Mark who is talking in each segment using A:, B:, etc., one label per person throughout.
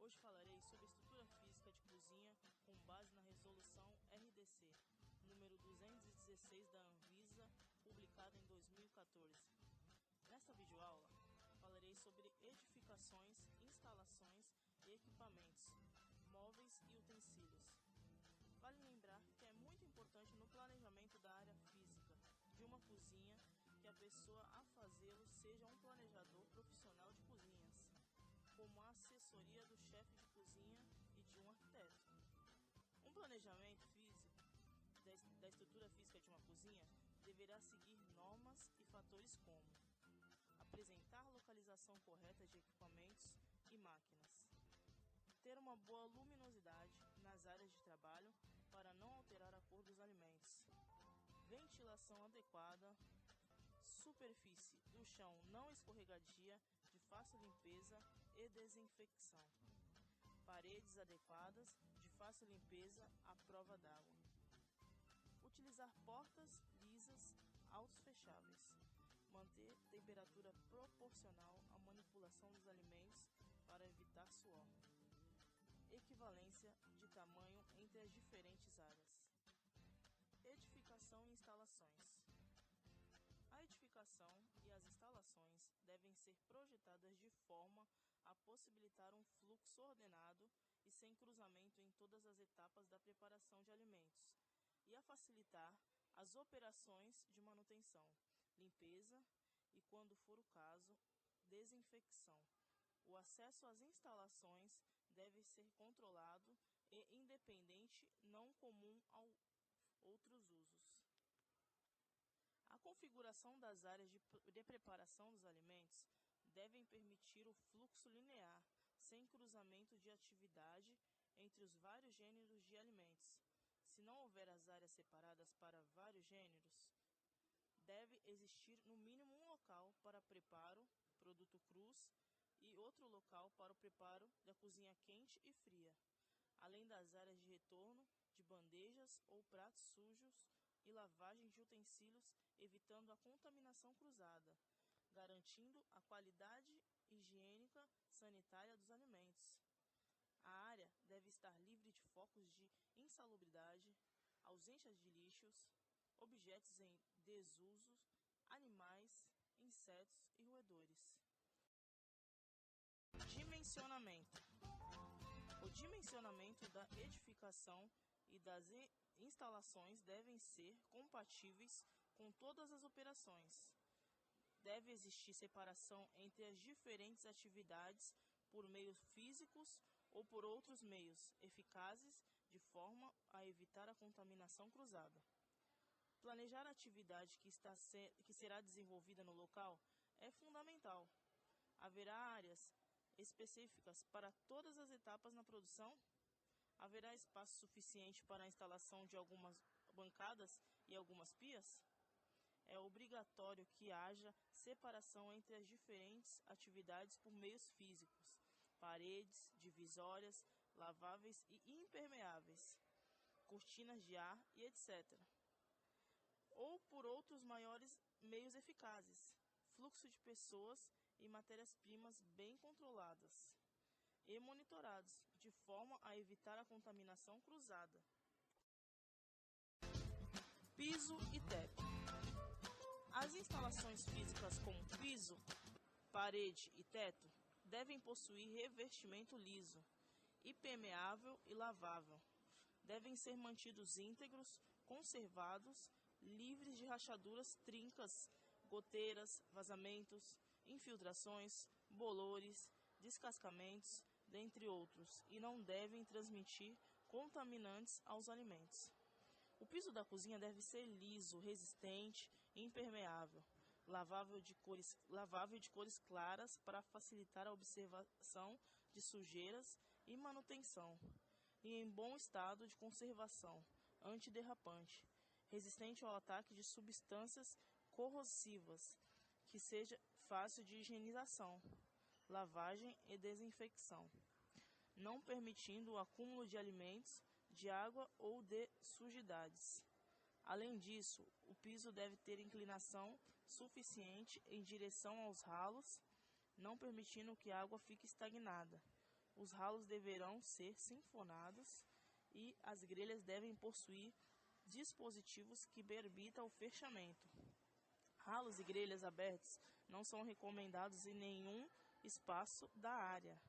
A: Hoje falarei sobre a estrutura física de cozinha com base na resolução RDC, número 216 da Anvisa, publicada em 2014. Nesta videoaula, falarei sobre edificações, instalações e equipamentos, móveis e utensílios. Vale lembrar que é muito importante no planejamento da área física de uma cozinha que a pessoa a fazê-lo seja um planejador profissional de cozinhas, como a assessoria do chefe de cozinha e de um arquiteto. Um planejamento físico da estrutura física de uma cozinha deverá seguir normas e fatores como apresentar localização correta de equipamentos e máquinas, ter uma boa luminosidade nas áreas de trabalho para não alterar a cor dos alimentos, ventilação adequada, superfície do chão não escorregadia, de fácil limpeza e desinfecção, paredes adequadas, de fácil limpeza à prova d'água, utilizar portas lisas autofecháveis, manter temperatura proporcional à manipulação dos alimentos para evitar suor, equivalência de tamanho entre as diferentes áreas. Edificação e instalações. A edificação e as instalações devem ser projetadas de forma a possibilitar um fluxo ordenado e sem cruzamento em todas as etapas da preparação de alimentos, e a facilitar as operações de manutenção, limpeza e, quando for o caso, desinfecção. O acesso às instalações deve ser controlado e independente, não comum a outros usos. A configuração das áreas de preparação dos alimentos devem permitir o fluxo linear, sem cruzamento de atividade entre os vários gêneros de alimentos. Se não houver as áreas separadas para vários gêneros, deve existir no mínimo um local para preparo, produto crus, e outro local para o preparo da cozinha quente e fria, além das áreas de retorno de bandejas ou pratos sujos e lavagem de utensílios, evitando a contaminação cruzada, garantindo a qualidade higiênica sanitária dos alimentos. A área deve estar livre de focos de insalubridade, ausência de lixos, objetos em desuso, animais, insetos e roedores. Dimensionamento. O dimensionamento da edificação e das instalações devem ser compatíveis com todas as operações. Deve existir separação entre as diferentes atividades por meios físicos ou por outros meios eficazes, de forma a evitar a contaminação cruzada. Planejar a atividade que será desenvolvida no local é fundamental. Haverá áreas específicas para todas as etapas na produção? Haverá espaço suficiente para a instalação de algumas bancadas e algumas pias? É obrigatório que haja separação entre as diferentes atividades por meios físicos, paredes, divisórias, laváveis e impermeáveis, cortinas de ar e etc. Ou por outros maiores meios eficazes, fluxo de pessoas e matérias-primas bem controladas e monitorados, de forma a evitar a contaminação cruzada. Piso e teto. As instalações físicas como piso, parede e teto devem possuir revestimento liso, impermeável e lavável. Devem ser mantidos íntegros, conservados, livres de rachaduras, trincas, goteiras, vazamentos, infiltrações, bolores, descascamentos, dentre outros, e não devem transmitir contaminantes aos alimentos. O piso da cozinha deve ser liso, resistente e impermeável, lavável de cores claras para facilitar a observação de sujeiras e manutenção, e em bom estado de conservação, antiderrapante, resistente ao ataque de substâncias corrosivas, que seja fácil de higienização, lavagem e desinfecção, não permitindo o acúmulo de alimentos, de água ou de sujidades. Além disso, o piso deve ter inclinação suficiente em direção aos ralos, não permitindo que a água fique estagnada, Os ralos deverão ser sinfonados e as grelhas devem possuir dispositivos que permitam o fechamento. Ralos e grelhas abertos não são recomendados em nenhum espaço da área.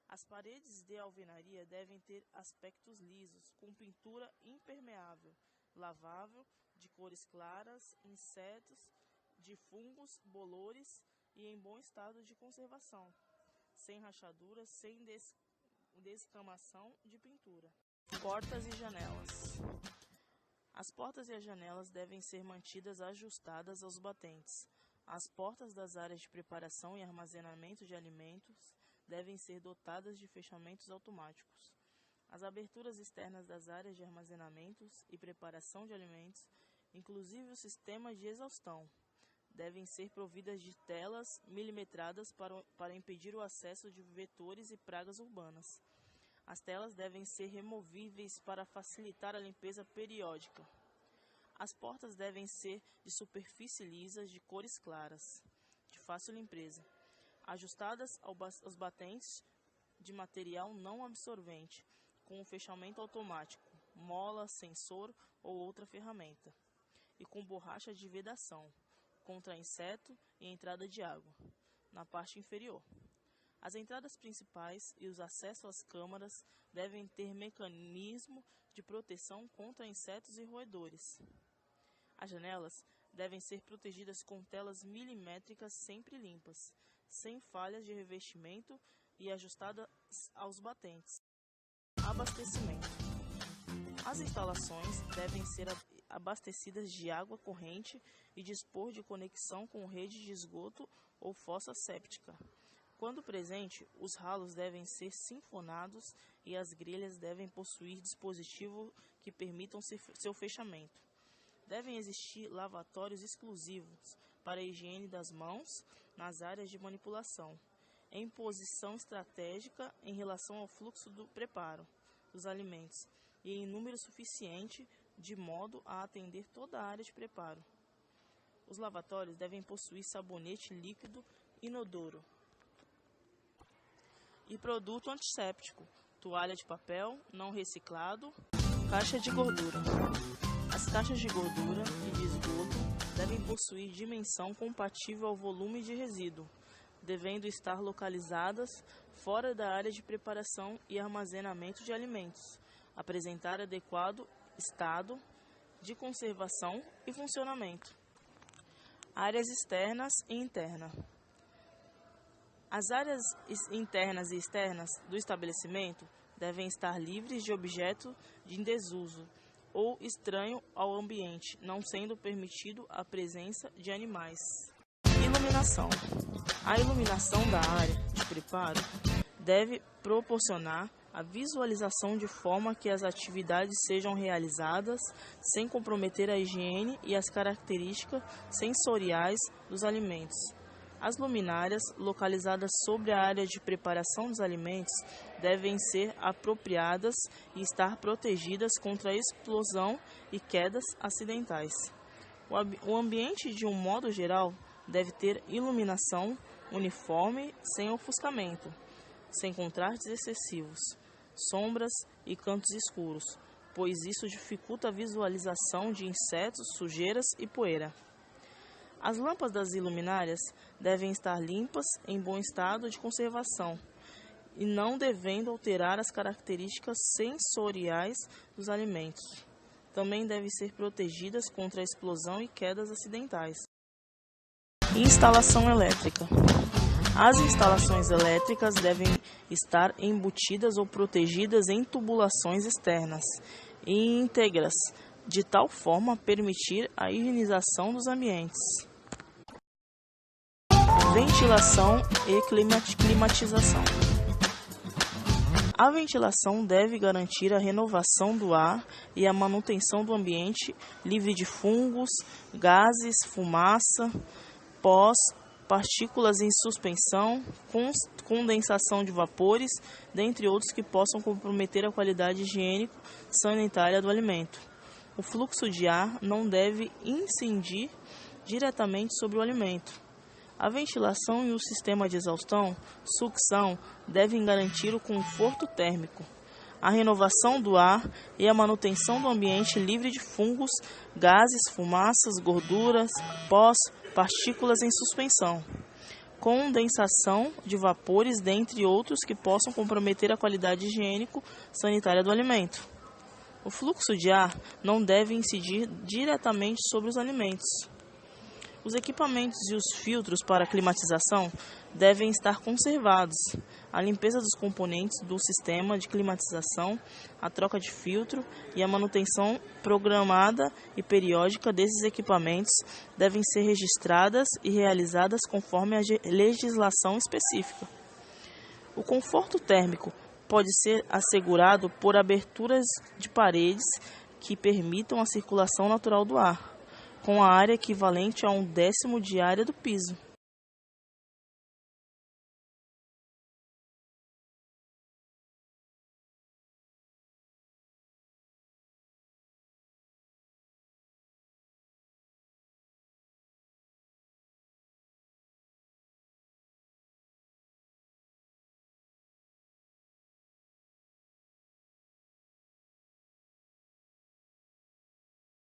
A: As paredes de alvenaria devem ter aspectos lisos, com pintura impermeável, lavável, de cores claras, insetos, de fungos, bolores e em bom estado de conservação, sem rachaduras, sem descamação de pintura. Portas e janelas. As portas e as janelas devem ser mantidas ajustadas aos batentes. As portas das áreas de preparação e armazenamento de alimentos devem ser dotadas de fechamentos automáticos. As aberturas externas das áreas de armazenamento e preparação de alimentos, inclusive o sistema de exaustão, devem ser providas de telas milimetradas para impedir o acesso de vetores e pragas urbanas. As telas devem ser removíveis para facilitar a limpeza periódica. As portas devem ser de superfície lisa, de cores claras, de fácil limpeza, ajustadas aos batentes de material não absorvente, com o fechamento automático, mola, sensor ou outra ferramenta, e com borracha de vedação, contra inseto e entrada de água, na parte inferior. As entradas principais e os acessos às câmaras devem ter mecanismo de proteção contra insetos e roedores. As janelas devem ser protegidas com telas milimétricas sempre limpas, sem falhas de revestimento e ajustadas aos batentes. Abastecimento. As instalações devem ser abastecidas de água corrente e dispor de conexão com rede de esgoto ou fossa séptica. Quando presente, os ralos devem ser sinfonados e as grelhas devem possuir dispositivos que permitam seu fechamento. Devem existir lavatórios exclusivos para a higiene das mãos nas áreas de manipulação, em posição estratégica em relação ao fluxo do preparo dos alimentos e em número suficiente de modo a atender toda a área de preparo. Os lavatórios devem possuir sabonete líquido inodoro e produto antisséptico, toalha de papel não reciclado, caixa de gordura. As caixas de gordura e de esgoto devem possuir dimensão compatível ao volume de resíduo, devendo estar localizadas fora da área de preparação e armazenamento de alimentos, apresentar adequado estado de conservação e funcionamento. Áreas externas e internas. As áreas internas e externas do estabelecimento devem estar livres de objeto de desuso ou estranho ao ambiente, não sendo permitido a presença de animais. Iluminação. A iluminação da área de preparo deve proporcionar a visualização de forma que as atividades sejam realizadas sem comprometer a higiene e as características sensoriais dos alimentos. As luminárias, localizadas sobre a área de preparação dos alimentos, devem ser apropriadas e estar protegidas contra a explosão e quedas acidentais. O ambiente, de um modo geral, deve ter iluminação uniforme, sem ofuscamento, sem contrastes excessivos, sombras e cantos escuros, pois isso dificulta a visualização de insetos, sujeiras e poeira. As lâmpadas das iluminárias devem estar limpas, em bom estado de conservação, e não devendo alterar as características sensoriais dos alimentos. Também devem ser protegidas contra a explosão e quedas acidentais. Instalação elétrica. As instalações elétricas devem estar embutidas ou protegidas em tubulações externas e íntegras, de tal forma a permitir a higienização dos ambientes. Ventilação e climatização. A ventilação deve garantir a renovação do ar e a manutenção do ambiente livre de fungos, gases, fumaça, pós, partículas em suspensão, condensação de vapores, dentre outros que possam comprometer a qualidade higiênico-sanitária do alimento. O fluxo de ar não deve incidir diretamente sobre o alimento, A ventilação e o sistema de exaustão, sucção, devem garantir o conforto térmico, a renovação do ar e a manutenção do ambiente livre de fungos, gases, fumaças, gorduras, pós, partículas em suspensão, condensação de vapores, dentre outros que possam comprometer a qualidade higiênico-sanitária do alimento. O fluxo de ar não deve incidir diretamente sobre os alimentos. Os equipamentos e os filtros para climatização devem estar conservados. A limpeza dos componentes do sistema de climatização, a troca de filtro e a manutenção programada e periódica desses equipamentos devem ser registradas e realizadas conforme a legislação específica. O conforto térmico pode ser assegurado por aberturas de paredes que permitam a circulação natural do ar, com a área equivalente a 1/10 de área do piso.